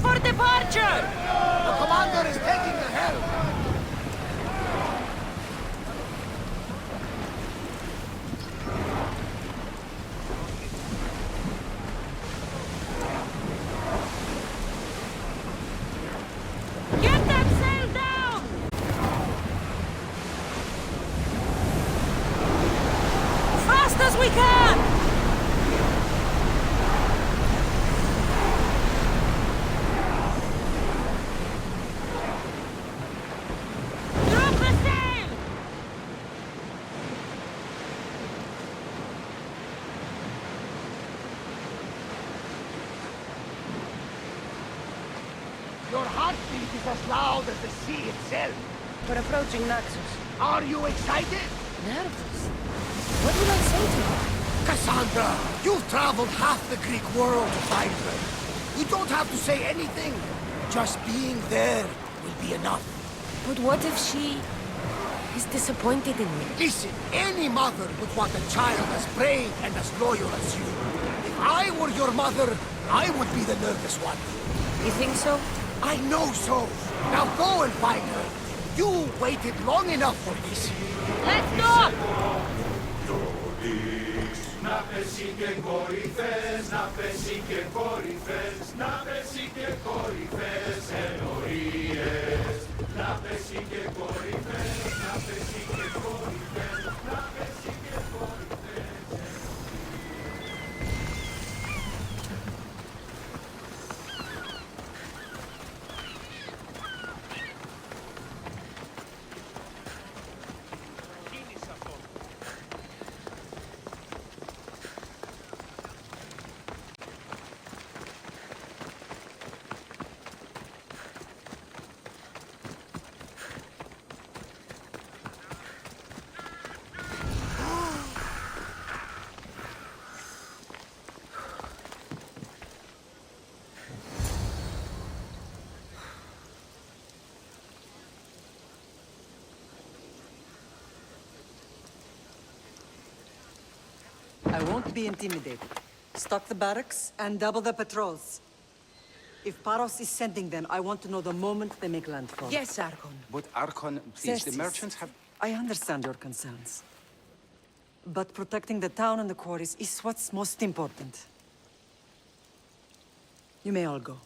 for departure! The commander is taking the helm! Get that sail down! Fast as we can! Drop the sail! Your heartbeat is as loud as the sea itself. We're approaching Naxos. Are you excited? Nervous? What will I say to her? Cassandra, you've traveled half the Greek world to find her. You don't have to say anything. Just being there will be enough. But what if she is disappointed in me? Listen, any mother would want a child as brave and as loyal as you. If I were your mother, I would be the nervous one. You think so? I know so. Now go and find her. You waited long enough for this. Let's go! Να πέσει και κορυφές, να πέσει και κορυφές, να πέσει και κορυφές ενορίες. Να πέσει και κορυφές, να πέσει και κορυφές, να πέσει και κορυφές. I won't be intimidated. Stock the barracks and double the patrols. If Paros is sending them, I want to know the moment they make landfall. Yes, Archon. But Archon, please, the Xerxes, merchants have... I understand your concerns. But protecting the town and the quarries is what's most important. You may all go.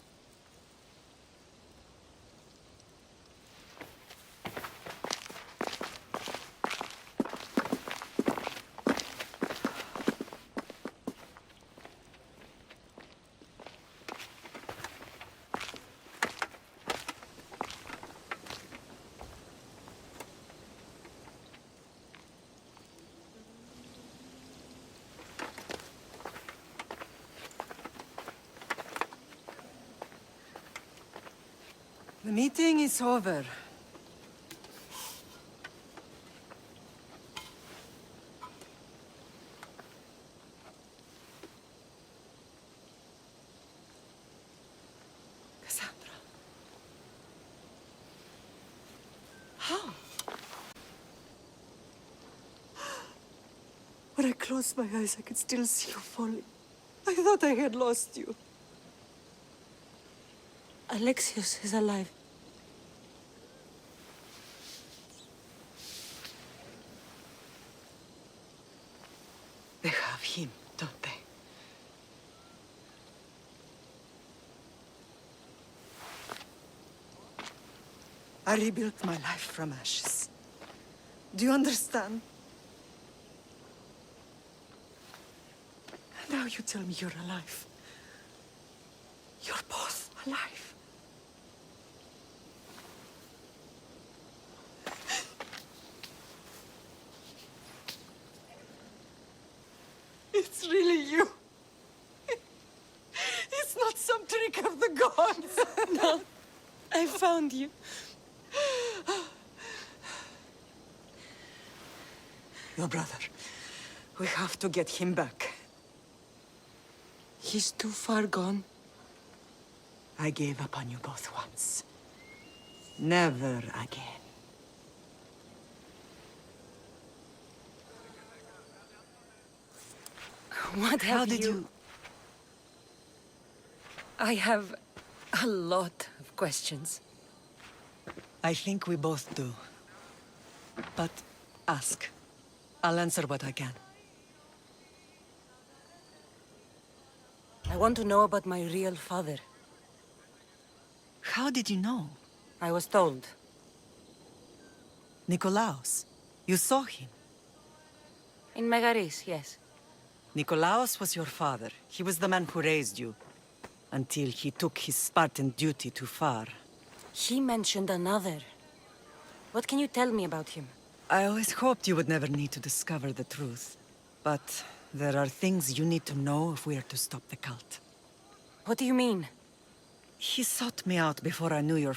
The meeting is over. Cassandra. How? When I closed my eyes, I could still see you falling. I thought I had lost you. Alexios is alive. They have him, don't they? I rebuilt my life from ashes. Do you understand? And now you tell me you're alive. You're both alive. It's really you. It's not some trick of the gods. No, I found you. Your brother. We have to get him back. He's too far gone. I gave up on you both once. Never again. What have How did you... I have A lot of questions. I think we both do. But ask. I'll answer what I can. I want to know about my real father. How did you know? I was told. Nikolaos. You saw him. In Megaris, yes. Nikolaos was your father. He was the man who raised you. Until he took his Spartan duty too far. He mentioned another. What can you tell me about him? I always hoped you would never need to discover the truth. But there are things you need to know if we are to stop the cult. What do you mean? He sought me out before I knew your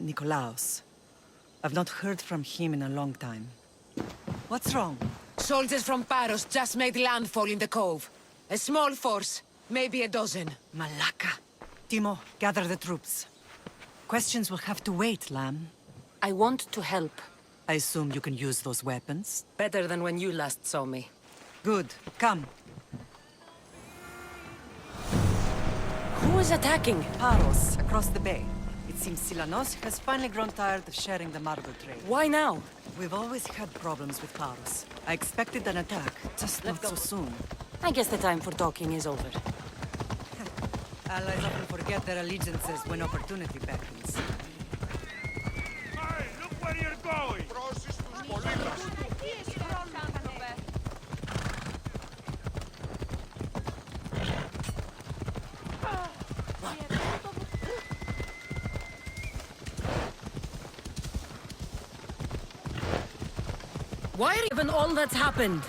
Nikolaos. I've not heard from him in a long time. What's wrong? Soldiers from Paros just made landfall in the cove. A small force, maybe a dozen. Malaka. Timo, gather the troops. Questions will have to wait, Lamb. I want to help. I assume you can use those weapons? Better than when you last saw me. Good. Come. Who is attacking? Paros, across the bay. It seems Silanos has finally grown tired of sharing the marble trade. Why now? We've always had problems with Paros. I expected an attack, just not so soon. I guess the time for talking is over. Allies often forget their allegiances when opportunity beckons. Hey, look where you're going! Why given all that's happened?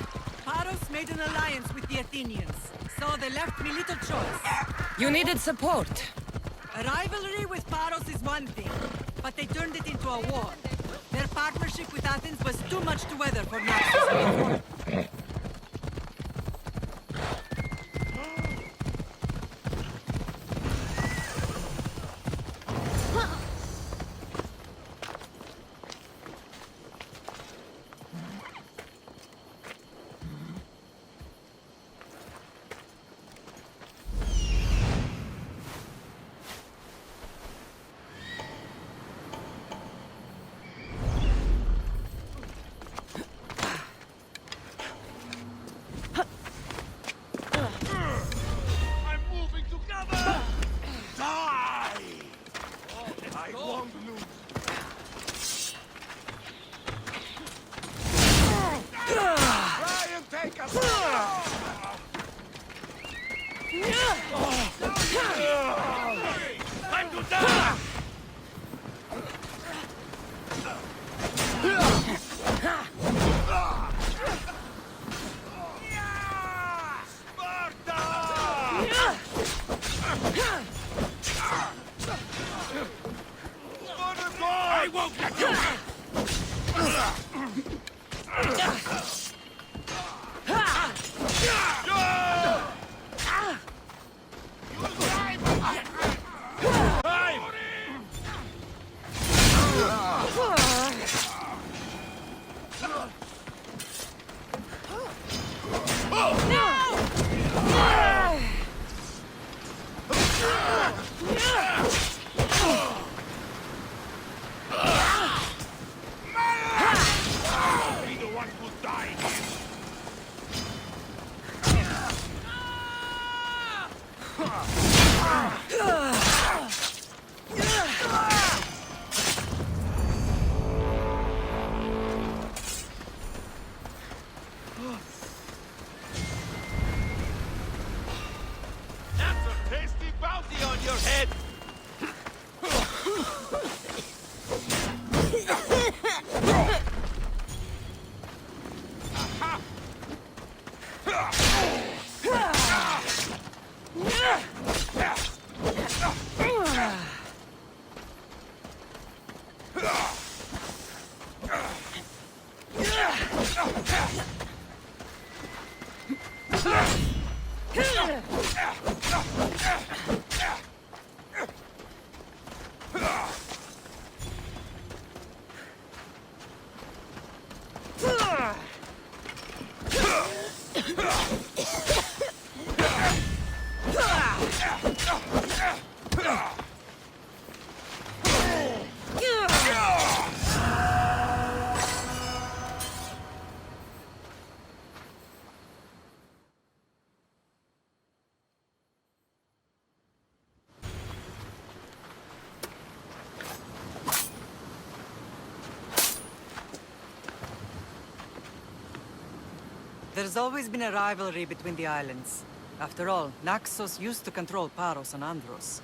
Paros made an alliance with the Athenians, so they left me little choice. You needed support. A rivalry with Paros is one thing, but they turned it into a war. Their partnership with Athens was too much to weather for Naxos. I'm moving together! Die! I won't lose. Try and take us out! Time to die! I won't let you out! Be the one who died. That's a tasty bounty on your head. There's always been a rivalry between the islands. After all, Naxos used to control Paros and Andros.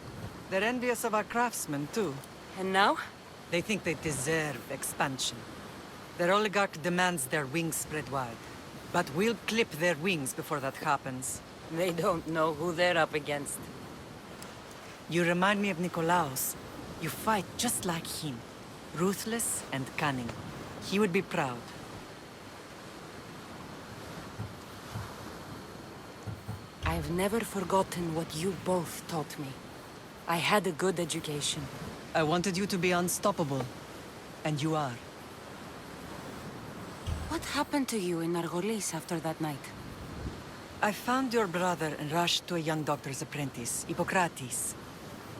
They're envious of our craftsmen, too. And now? They think they deserve expansion. Their oligarch demands their wings spread wide. But we'll clip their wings before that happens. They don't know who they're up against. You remind me of Nikolaos. You fight just like him. Ruthless and cunning. He would be proud. I've never forgotten what you both taught me. I had a good education. I wanted you to be unstoppable. And you are. What happened to you in Nargolis after that night? I found your brother and rushed to a young doctor's apprentice, Hippocrates.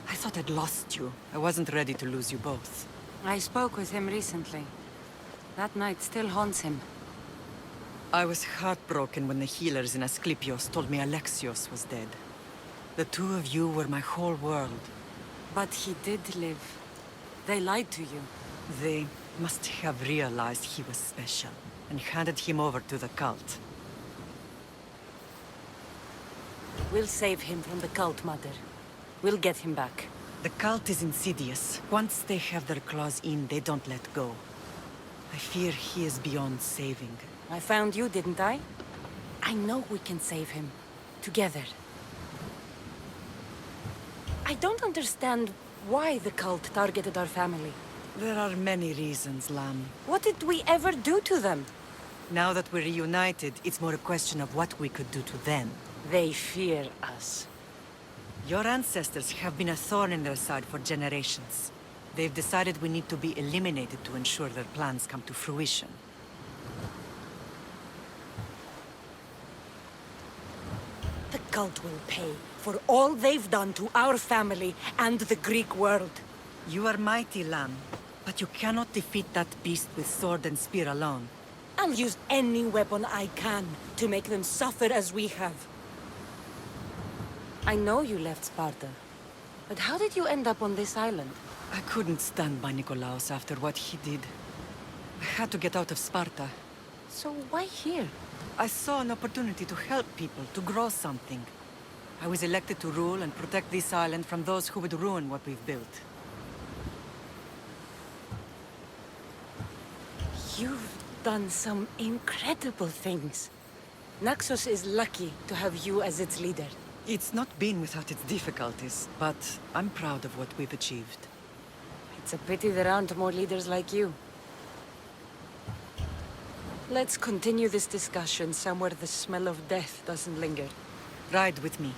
I thought I'd lost you. I wasn't ready to lose you both. I spoke with him recently. That night still haunts him. I was heartbroken when the healers in Asclepios told me Alexios was dead. The two of you were my whole world. But he did live. They lied to you. They must have realized he was special and handed him over to the cult. We'll save him from the cult, Mother. We'll get him back. The cult is insidious. Once they have their claws in, they don't let go. I fear he is beyond saving. I found you, didn't I? I know we can save him. Together. I don't understand why the cult targeted our family. There are many reasons, Lamb. What did we ever do to them? Now that we're reunited, it's more a question of what we could do to them. They fear us. Your ancestors have been a thorn in their side for generations. They've decided we need to be eliminated to ensure their plans come to fruition. The cult will pay for all they've done to our family and the Greek world. You are mighty, Lamb, but you cannot defeat that beast with sword and spear alone. I'll use any weapon I can to make them suffer as we have. I know you left Sparta, but how did you end up on this island? I couldn't stand by Nikolaos after what he did. I had to get out of Sparta. So why here? I saw an opportunity to help people, to grow something. I was elected to rule and protect this island from those who would ruin what we've built. You've done some incredible things. Naxos is lucky to have you as its leader. It's not been without its difficulties, but I'm proud of what we've achieved. It's a pity there aren't more leaders like you. Let's continue this discussion somewhere the smell of death doesn't linger. Ride with me.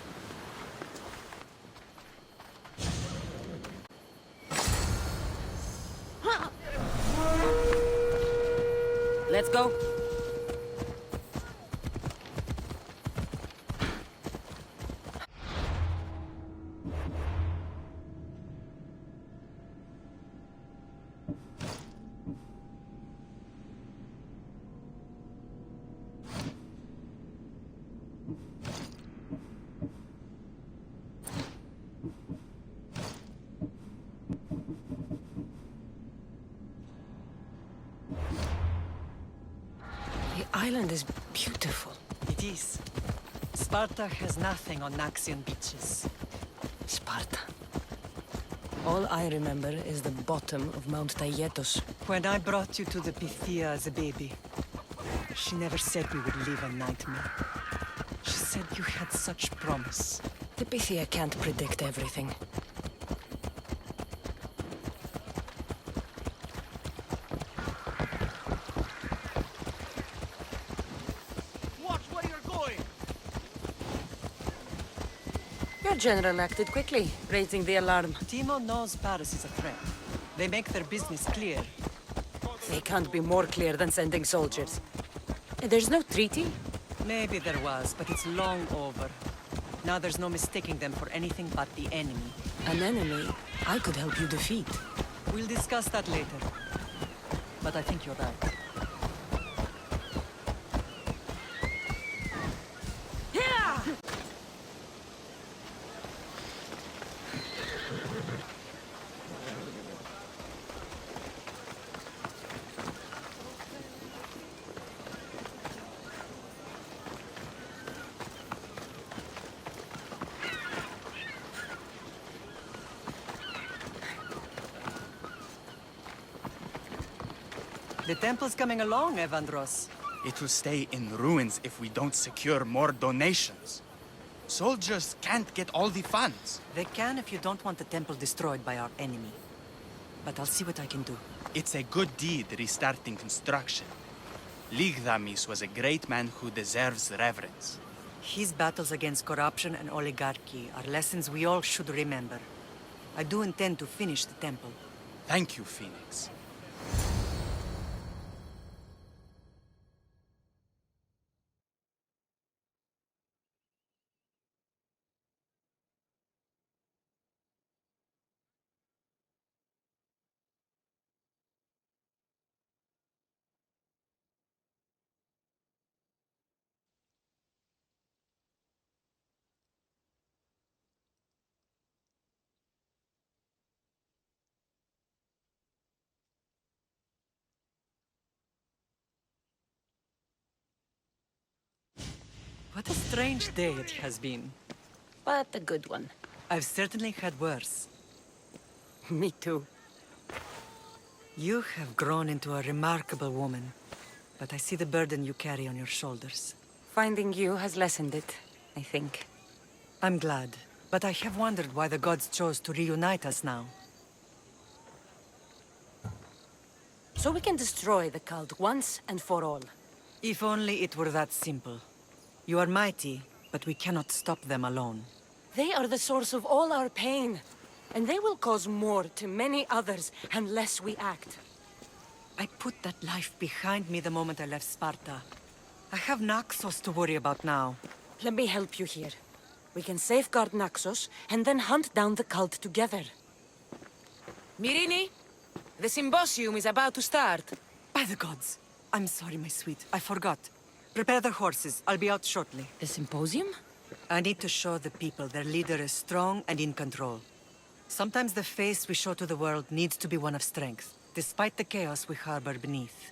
Let's go. The island is beautiful. It is. Sparta has nothing on Naxian beaches. Sparta. All I remember is the bottom of Mount Taygetos. When I brought you to the Pythia as a baby, she never said we would live a nightmare. She said you had such promise. The Pythia can't predict everything. Watch where you're going! Your general acted quickly, raising the alarm. Timo knows Paris is a threat. They make their business clear. They can't be more clear than sending soldiers. There's no treaty? Maybe there was, but it's long over. Now there's no mistaking them for anything but the enemy. An enemy I could help you defeat. We'll discuss that later. But I think you're right. The temple's coming along, Evandros. It will stay in ruins if we don't secure more donations. Soldiers can't get all the funds. They can if you don't want the temple destroyed by our enemy. But I'll see what I can do. It's a good deed restarting construction. Ligdamis was a great man who deserves reverence. His battles against corruption and oligarchy are lessons we all should remember. I do intend to finish the temple. Thank you, Phoenix. What a strange day it has been. But a good one. I've certainly had worse. Me too. You have grown into a remarkable woman. But I see the burden you carry on your shoulders. Finding you has lessened it, I think. I'm glad. But I have wondered why the gods chose to reunite us now. So we can destroy the cult once and for all. If only it were that simple. You are mighty, but we cannot stop them alone. They are the source of all our pain. And they will cause more to many others unless we act. I put that life behind me the moment I left Sparta. I have Naxos to worry about now. Let me help you here. We can safeguard Naxos and then hunt down the cult together. Myrrine, the symposium is about to start. By the gods! I'm sorry, my sweet. I forgot. Prepare the horses. I'll be out shortly. The symposium? I need to show the people their leader is strong and in control. Sometimes the face we show to the world needs to be one of strength, despite the chaos we harbor beneath.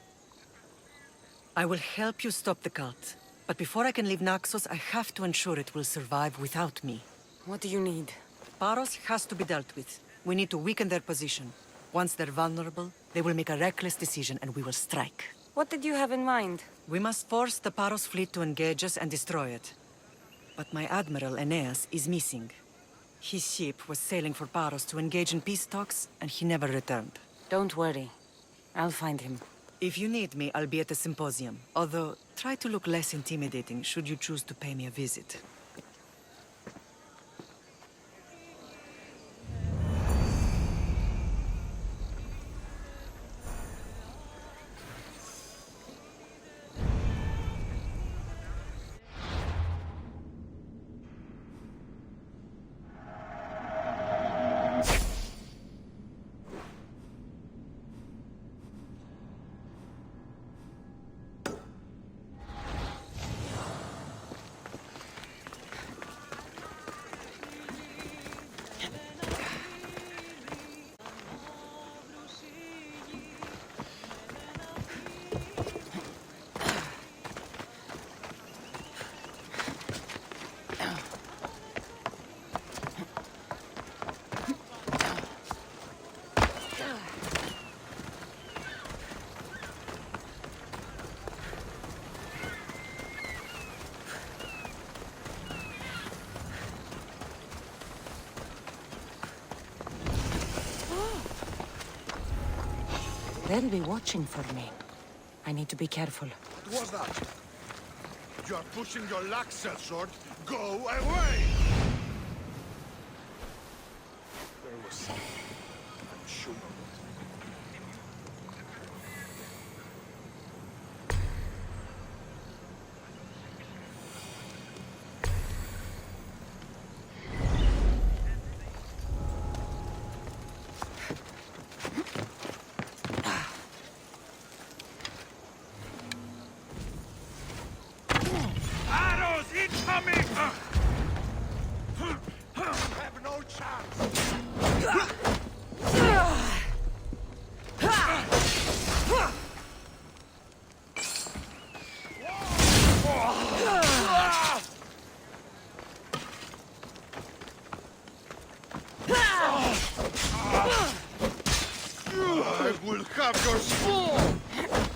I will help you stop the cult. But before I can leave Naxos, I have to ensure it will survive without me. What do you need? Paros has to be dealt with. We need to weaken their position. Once they're vulnerable, they will make a reckless decision and we will strike. What did you have in mind? We must force the Paros fleet to engage us and destroy it. But my admiral, Aeneas, is missing. His ship was sailing for Paros to engage in peace talks, and he never returned. Don't worry. I'll find him. If you need me, I'll be at the symposium. Although, try to look less intimidating should you choose to pay me a visit. They'll be watching for me. I need to be careful. What was that? You are pushing your luck, sellsword. Go away! There was something. I'm sure of it. Arrows incoming! Have no chance! I will have your spawn!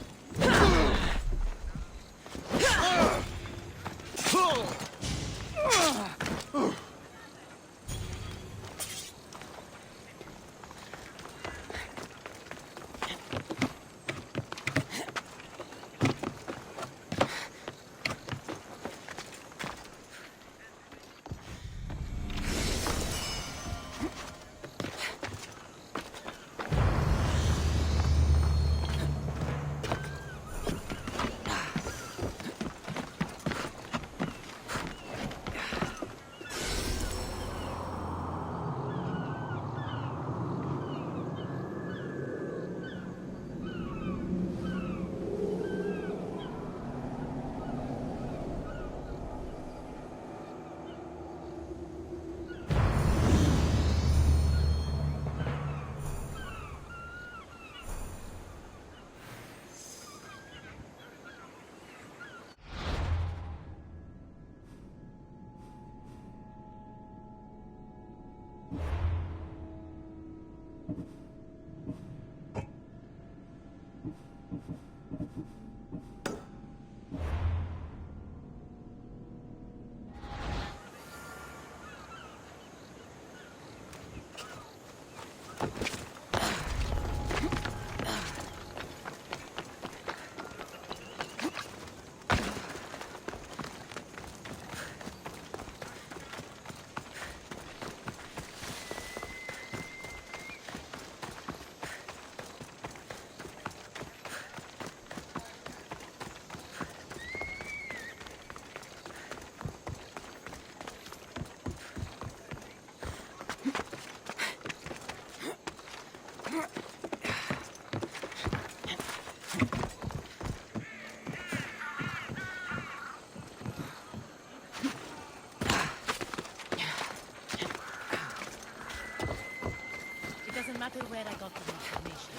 It doesn't matter where I got the information.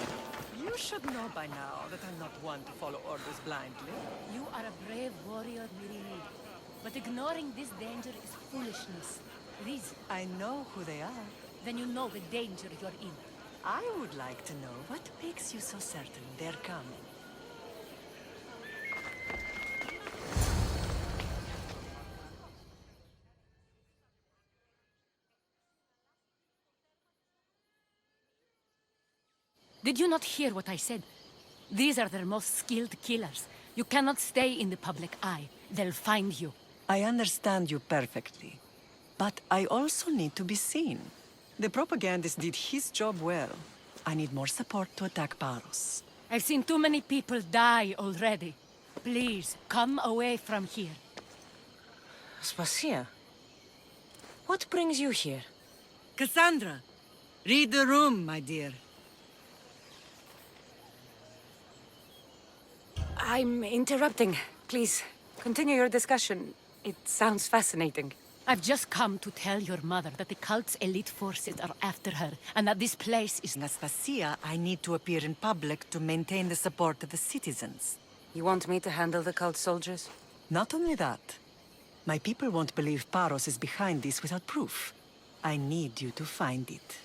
You should know by now that I'm not one to follow orders blindly. You are a brave warrior, Miri. But ignoring this danger is foolishness. Riz, I know who they are. then you know the danger you're in. I would like to know what makes you so certain they're coming. Did you not hear what I said? These are their most skilled killers. You cannot stay in the public eye. They'll find you. I understand you perfectly. But I also need to be seen. The propagandist did his job well. I need more support to attack Paros. I've seen too many people die already. Please, come away from here. Spasia, what brings you here? Cassandra, read the room, my dear. I'm interrupting. Please, continue your discussion. It sounds fascinating. I've just come to tell your mother that the cult's elite forces are after her, and that this place is... Anastasia, I need to appear in public to maintain the support of the citizens. You want me to handle the cult soldiers? Not only that, my people won't believe Paros is behind this without proof. I need you to find it.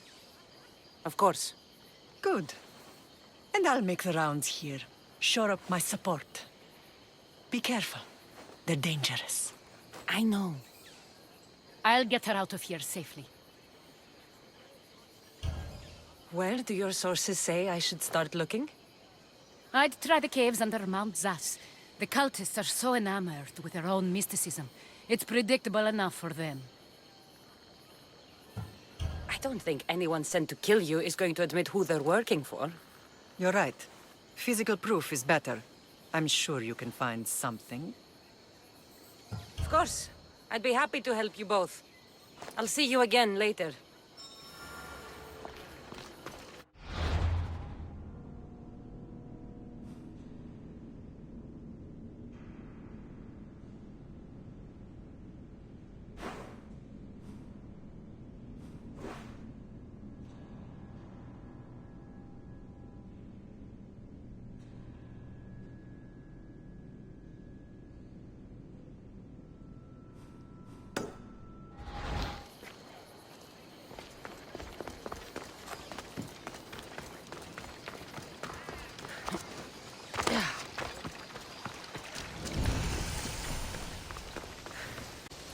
Of course. Good. And I'll make the rounds here. Shore up my support. Be careful. They're dangerous. I know. I'll get her out of here safely. Where do your sources say I should start looking? I'd try the caves under Mount Zas. The cultists are so enamored with their own mysticism. It's predictable enough for them. I don't think anyone sent to kill you is going to admit who they're working for. You're right. Physical proof is better. I'm sure you can find something. Of course. I'd be happy to help you both. I'll see you again later.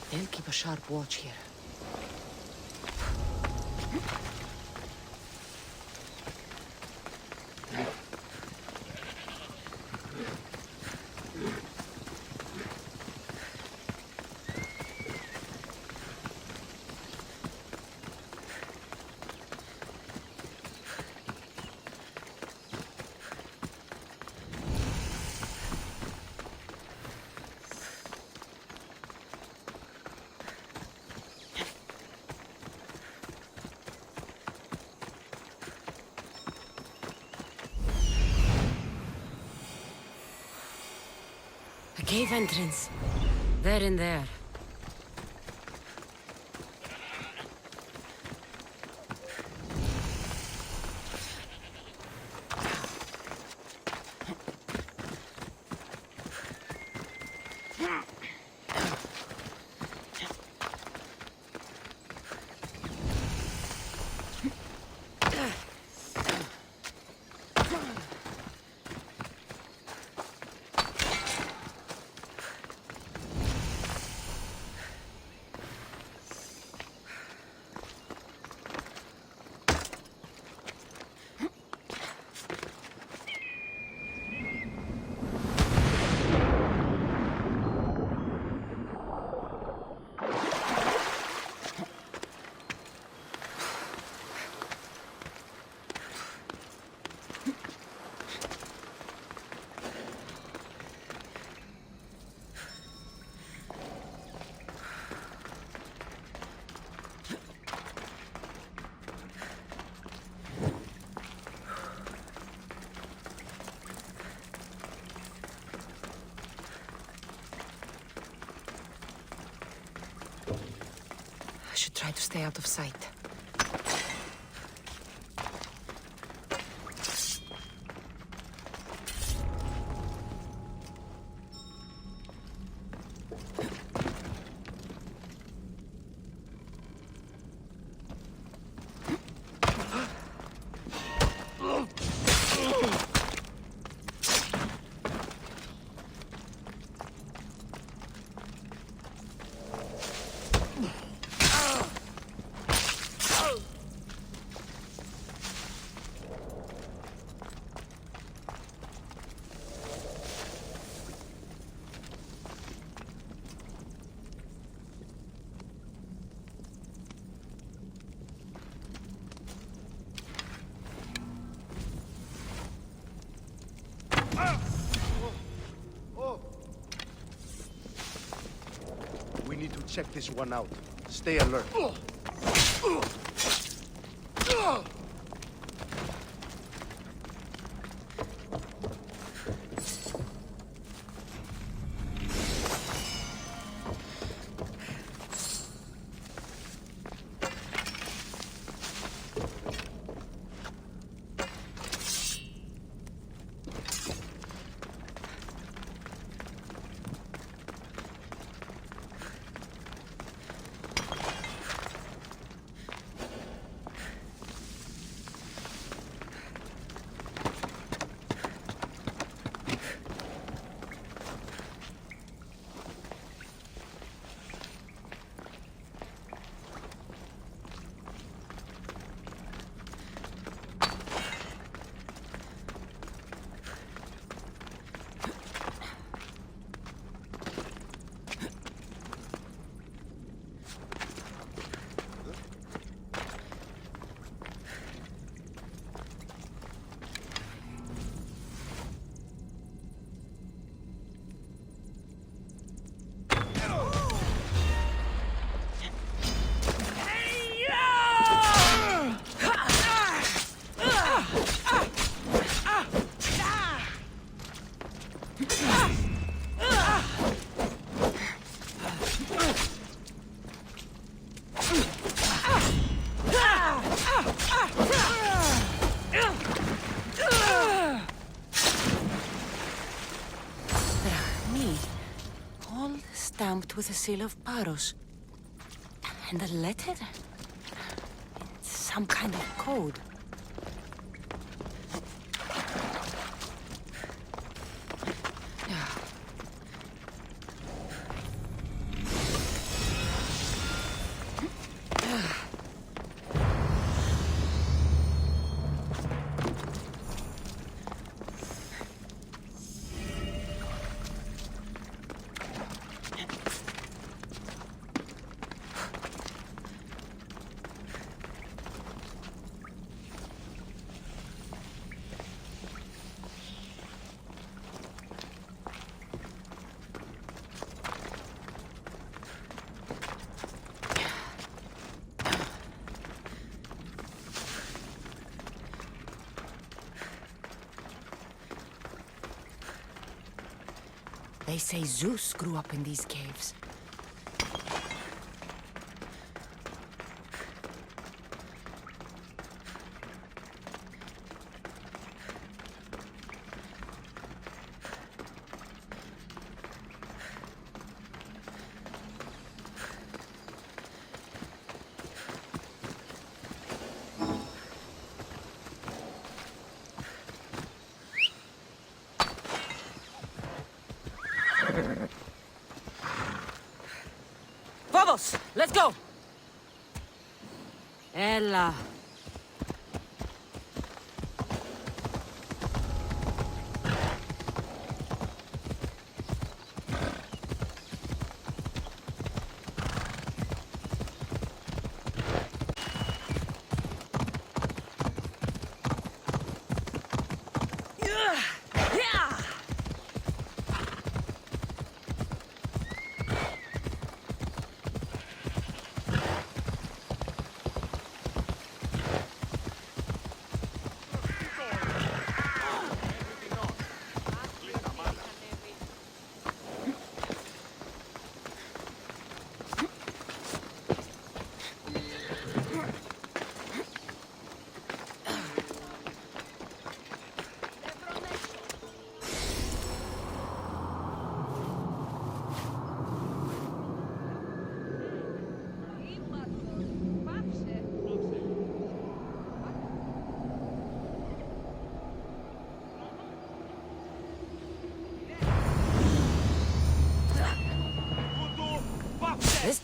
They'll keep a sharp watch here. A cave entrance. They're in there. Try to stay out of sight. We need to check this one out. Stay alert. Stamped with a seal of Paros. And a letter? It's some kind of code. They say Zeus grew up in these caves. Vamos! Let's go! Ella.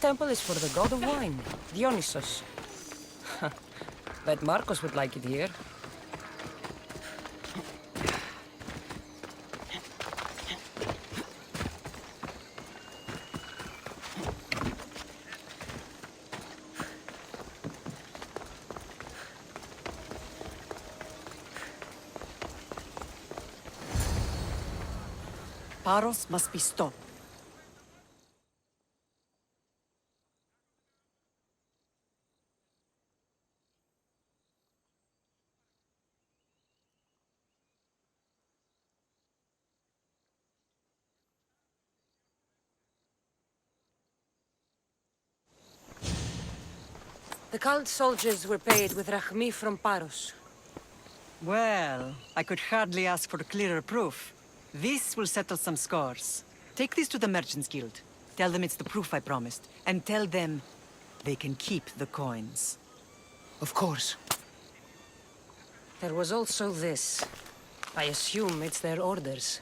temple is for the god of wine, Dionysus. Bet Marcos would like it here. Paros must be stopped. The cult soldiers were paid with Rachmi from Paros. Well, I could hardly ask for clearer proof. This will settle some scores. Take this to the Merchants Guild. Tell them it's the proof I promised. And tell them they can keep the coins. Of course. There was also this. I assume it's their orders.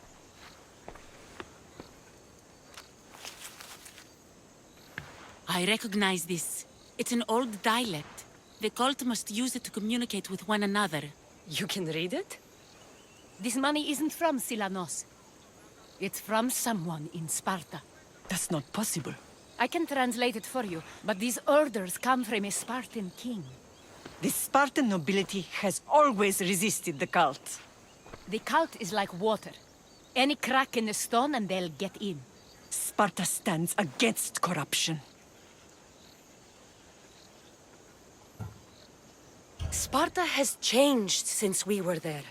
I recognize this. It's an old dialect. The cult must use it to communicate with one another. You can read it? This money isn't from Silanos. It's from someone in Sparta. That's not possible. I can translate it for you, but these orders come from a Spartan king. The Spartan nobility has always resisted the cult. The cult is like water. Any crack in the stone and they'll get in. Sparta stands against corruption. Sparta has changed since we were there.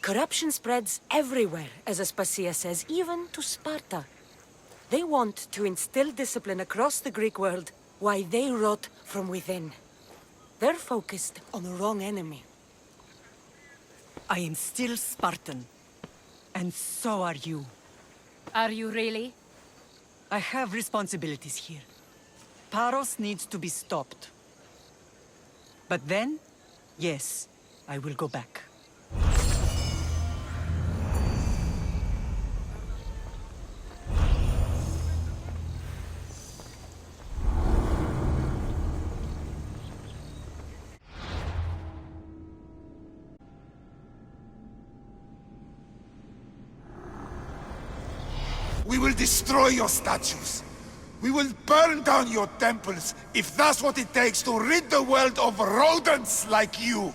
Corruption spreads everywhere, as Aspasia says, even to Sparta. They want to instill discipline across the Greek world, while they rot from within. They're focused on the wrong enemy. I am still Spartan. And so are you. Are you really? I have responsibilities here. Paros needs to be stopped. But then, yes, I will go back. We will destroy your statues. We will burn down your temples if that's what it takes to rid the world of rodents like you.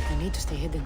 I need to stay hidden.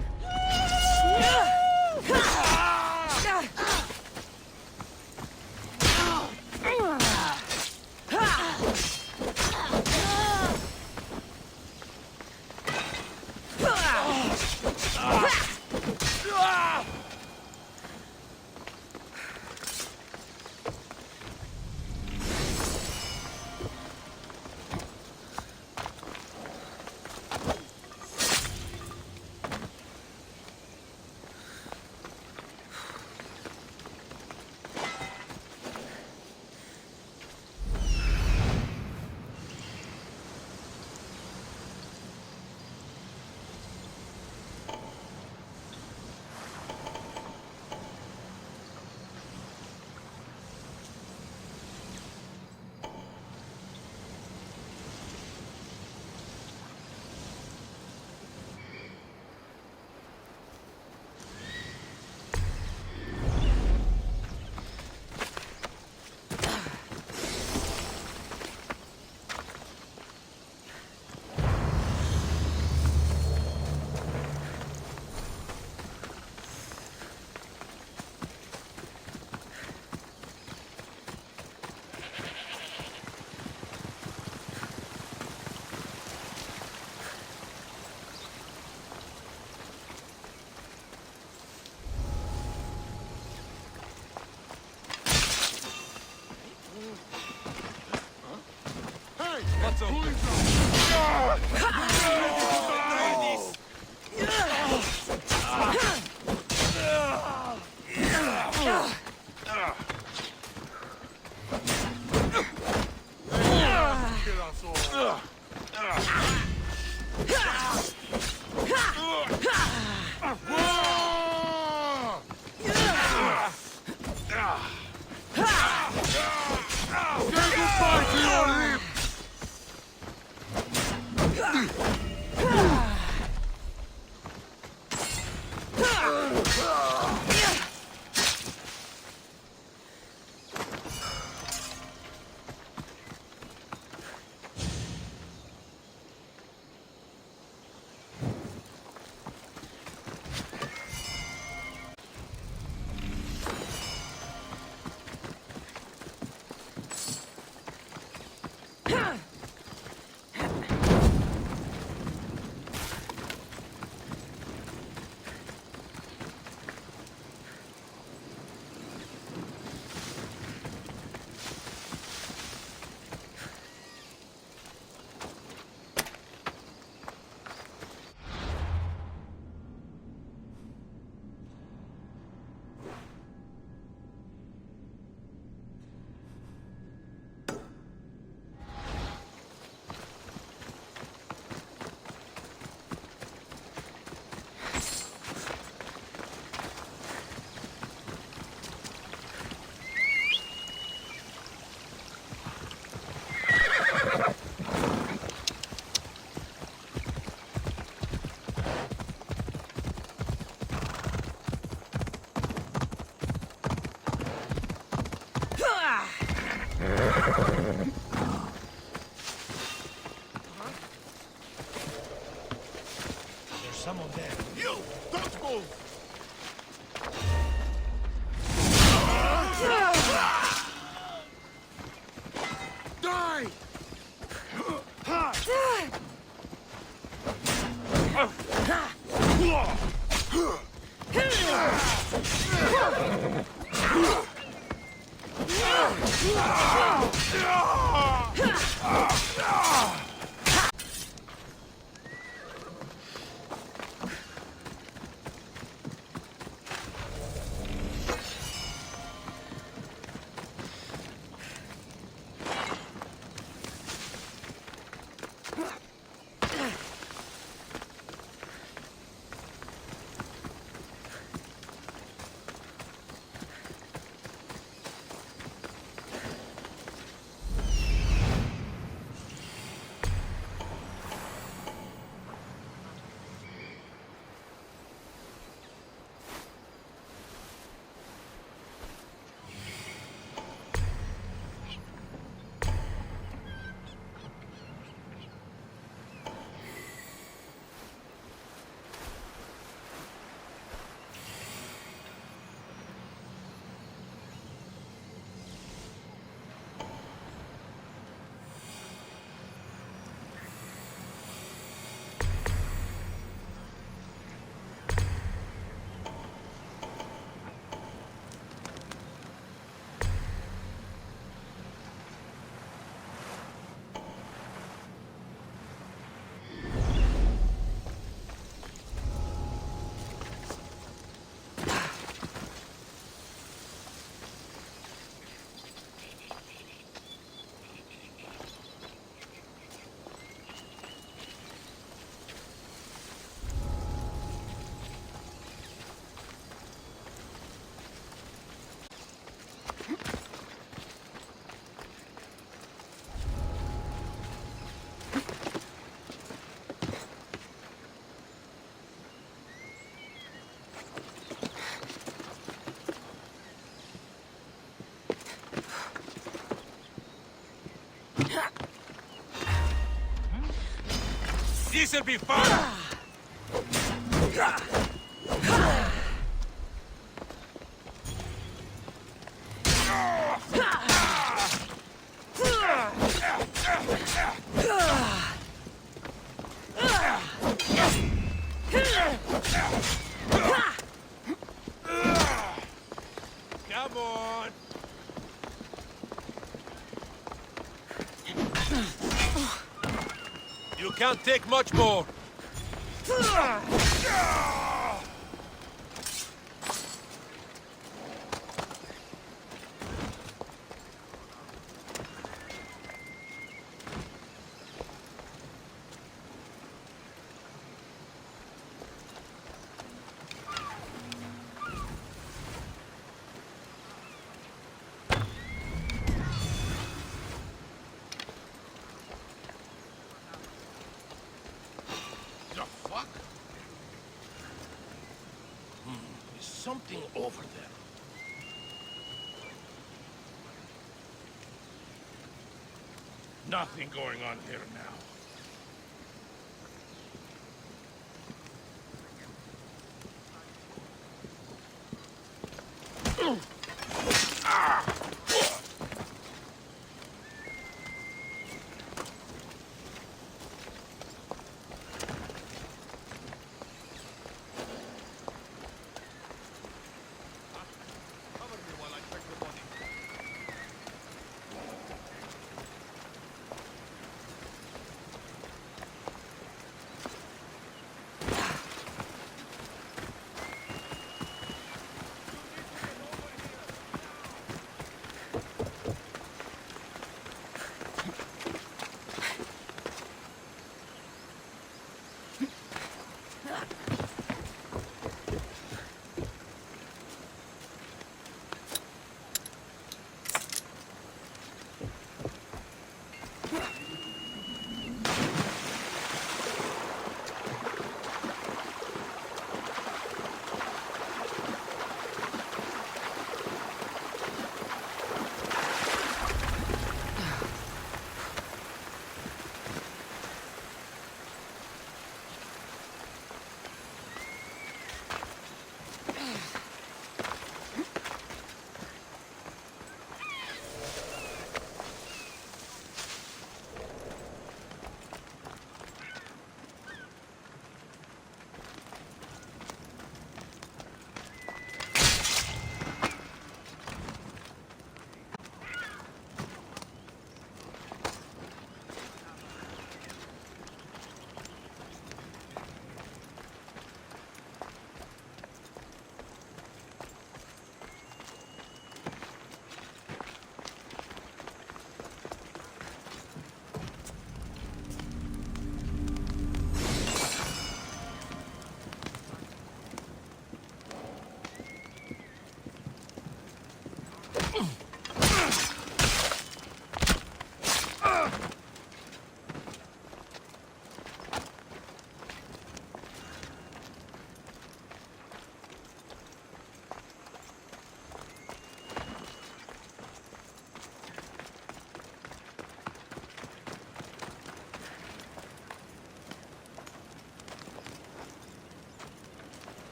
There's someone there. You! Don't move! Die! This'll be fun! Come on! can't take much more. The fuck? There's something over there. Nothing going on here now. Cover me while I check the body.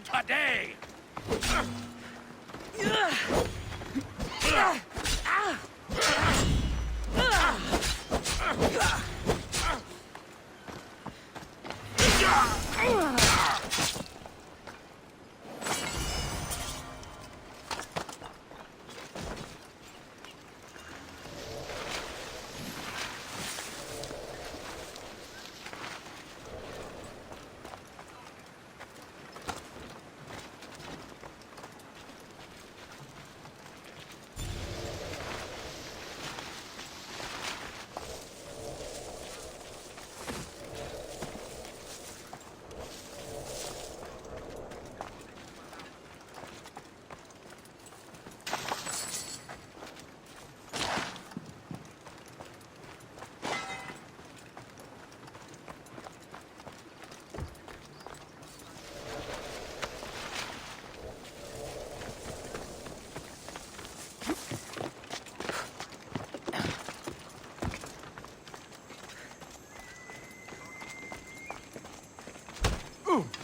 Today! Ooh.